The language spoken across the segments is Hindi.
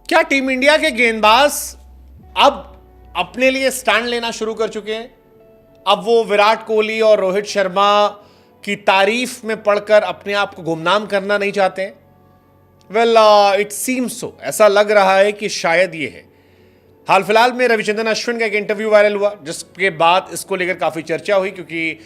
क्या टीम इंडिया के गेंदबाज अब अपने लिए स्टैंड लेना शुरू कर चुके हैं? अब वो विराट कोहली और रोहित शर्मा की तारीफ में पढ़कर अपने आप को गुमनाम करना नहीं चाहते हैं? वेल, इट सीम्स सो, ऐसा लग रहा है कि शायद ये है। हाल फिलहाल में रविचंद्रन अश्विन का एक इंटरव्यू वायरल हुआ, जिसके बाद इसको लेकर काफी चर्चा हुई, क्योंकि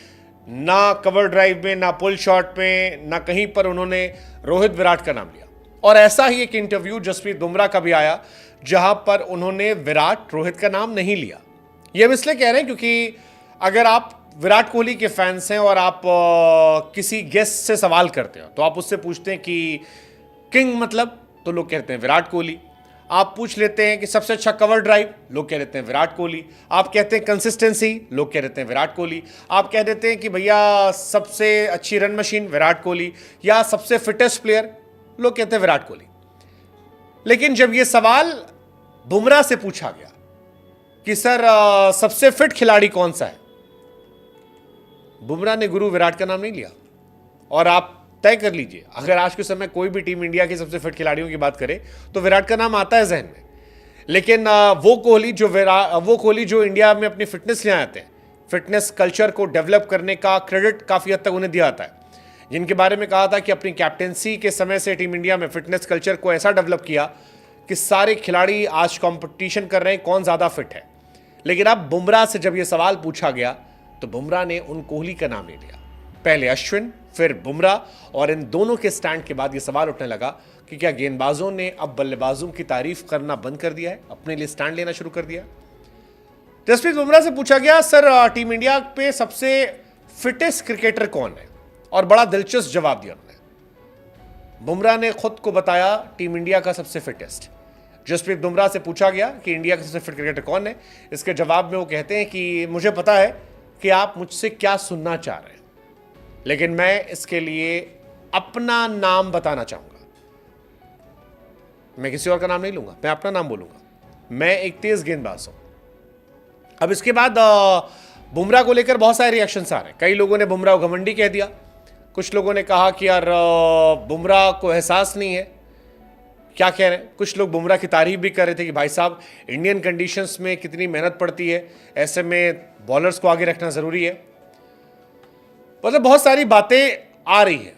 ना कवर ड्राइव में, ना पुल शॉट में, ना कहीं पर उन्होंने रोहित विराट का नाम लिया। और ऐसा ही एक इंटरव्यू जसप्रीत बुमराह का भी आया, जहां पर उन्होंने विराट रोहित का नाम नहीं लिया। ये हम इसलिए कह रहे हैं क्योंकि अगर आप विराट कोहली के फैंस हैं और आप किसी गेस्ट से सवाल करते हो, तो आप उससे पूछते हैं कि किंग मतलब, तो लोग कहते हैं विराट कोहली। आप पूछ लेते हैं कि सबसे अच्छा कवर ड्राइव, लोग कह देते हैं विराट कोहली। आप कहते हैं कंसिस्टेंसी, लोग कह देते हैं विराट कोहली। आप कह देते हैं कि भैया सबसे अच्छी रन मशीन, विराट कोहली। या सबसे फिटेस्ट प्लेयर, लोग कहते हैं विराट कोहली। लेकिन जब यह सवाल बुमराह से पूछा गया कि सर सबसे फिट खिलाड़ी कौन सा है, बुमराह ने गुरु विराट का नाम नहीं लिया। और आप तय कर लीजिए, अगर आज के समय कोई भी टीम इंडिया के सबसे फिट खिलाड़ियों की बात करे तो विराट का नाम आता है जहन में। लेकिन वो कोहली जो इंडिया में अपनी फिटनेस ले आते हैं, फिटनेस कल्चर को डेवलप करने का क्रेडिट काफी हद तक उन्हें दिया जाता है, जिनके बारे में कहा था कि अपनी कैप्टेंसी के समय से टीम इंडिया में फिटनेस कल्चर को ऐसा डेवलप किया कि सारे खिलाड़ी आज कंपटीशन कर रहे हैं कौन ज्यादा फिट है। लेकिन अब बुमराह से जब यह सवाल पूछा गया तो बुमराह ने उन कोहली का नाम ले लिया। पहले अश्विन, फिर बुमराह, और इन दोनों के स्टैंड के बाद यह सवाल उठने लगा कि क्या गेंदबाजों ने अब बल्लेबाजों की तारीफ करना बंद कर दिया है, अपने लिए स्टैंड लेना शुरू कर दिया। जसप्रीत बुमराह से पूछा गया, सर टीम इंडिया पे सबसे फिटेस्ट क्रिकेटर कौन है, और बड़ा दिलचस्प जवाब दिया उन्होंने। बुमराह ने खुद को बताया टीम इंडिया का सबसे फिटेस्ट। जसप्रीत बुमराह से पूछा गया कि इंडिया का सबसे फिट क्रिकेटर कौन है, इसके जवाब में वो कहते हैं कि मुझे पता है कि आप मुझसे क्या सुनना चाह रहे हैं, लेकिन मैं इसके लिए अपना नाम बताना चाहूंगा। मैं किसी और का नाम नहीं लूंगा, मैं अपना नाम बोलूंगा। मैं एक तेज गेंदबाज हूं। अब इसके बाद बुमराह को लेकर बहुत सारे रिएक्शंस आ रहे हैं। कई लोगों ने बुमराह को घमंडी कह दिया, कुछ लोगों ने कहा कि यार बुमराह को एहसास नहीं है, क्या कह रहे हैं। कुछ लोग बुमराह की तारीफ भी कर रहे थे कि भाई साहब इंडियन कंडीशंस में कितनी मेहनत पड़ती है, ऐसे में बॉलर्स को आगे रखना जरूरी है। मतलब बहुत सारी बातें आ रही है।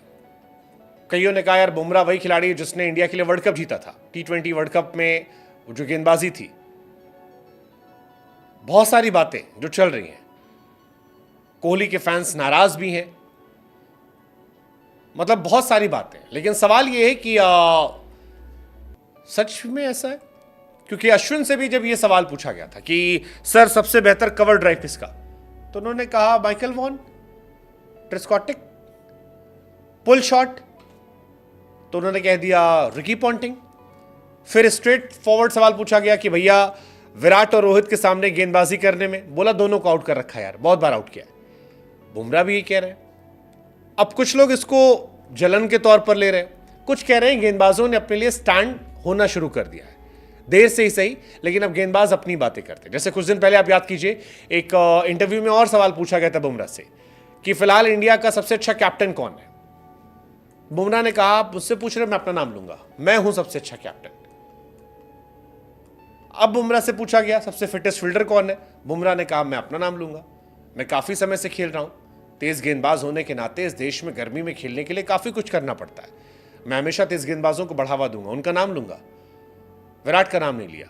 कईयों ने कहा यार बुमराह वही खिलाड़ी है जिसने इंडिया के लिए वर्ल्ड कप जीता था, T20 वर्ल्ड कप में वो जो गेंदबाजी थी। बहुत सारी बातें जो चल रही हैं। कोहली के फैंस नाराज भी हैं, मतलब बहुत सारी बातें। लेकिन सवाल यह है कि सच में ऐसा है? क्योंकि अश्विन से भी जब यह सवाल पूछा गया था कि सर सबसे बेहतर कवर ड्राइव किसका, तो उन्होंने कहा माइकल वॉन, ट्रेस्कॉटिक। पुल शॉट तो उन्होंने कह दिया रिकी पॉन्टिंग। फिर स्ट्रेट फॉरवर्ड सवाल पूछा गया कि भैया विराट और रोहित के सामने गेंदबाजी करने में, बोला दोनों को आउट कर रखा है यार, बहुत बार आउट किया है। बुमराह भी यही कह रहे हैं। अब कुछ लोग इसको जलन के तौर पर ले रहे हैं, कुछ कह रहे हैं गेंदबाजों ने अपने लिए स्टैंड होना शुरू कर दिया है, देर से ही सही, लेकिन अब गेंदबाज अपनी बातें करते हैं। जैसे कुछ दिन पहले आप याद कीजिए, एक इंटरव्यू में और सवाल पूछा गया था बुमराह से कि फिलहाल इंडिया का सबसे अच्छा कैप्टन कौन है। बुमराह ने कहा आप मुझसे पूछ रहे, मैं अपना नाम लूंगा, मैं हूं सबसे अच्छा कैप्टन। अब बुमराह से पूछा गया सबसे फिटेस्ट फील्डर कौन है, बुमराह ने कहा मैं अपना नाम लूंगा, मैं काफी समय से खेल रहा हूं, तेज गेंदबाज होने के नाते इस देश में गर्मी में खेलने के लिए काफी कुछ करना पड़ता है, मैं हमेशा तेज गेंदबाजों को बढ़ावा दूंगा, उनका नाम लूंगा, विराट का नाम नहीं लिया।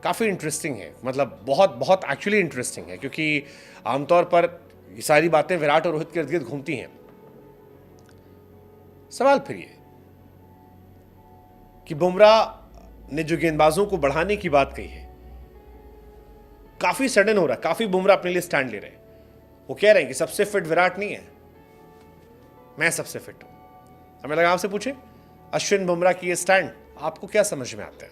काफी इंटरेस्टिंग है, मतलब बहुत बहुत एक्चुअली इंटरेस्टिंग है, क्योंकि आमतौर पर ये सारी बातें विराट और रोहित के इर्द गिर्द घूमती हैं। सवाल फिर ये कि बुमराह ने जो गेंदबाजों को बढ़ाने की बात कही है, काफी सडन हो रहा है, काफी बुमराह अपने लिए स्टैंड ले रहे हैं। वो कह रहे हैं कि सबसे फिट विराट नहीं है, मैं सबसे फिट हूं। हमें लगा आपसे पूछे अश्विन बुमराह की ये स्टैंड आपको क्या समझ में आता है?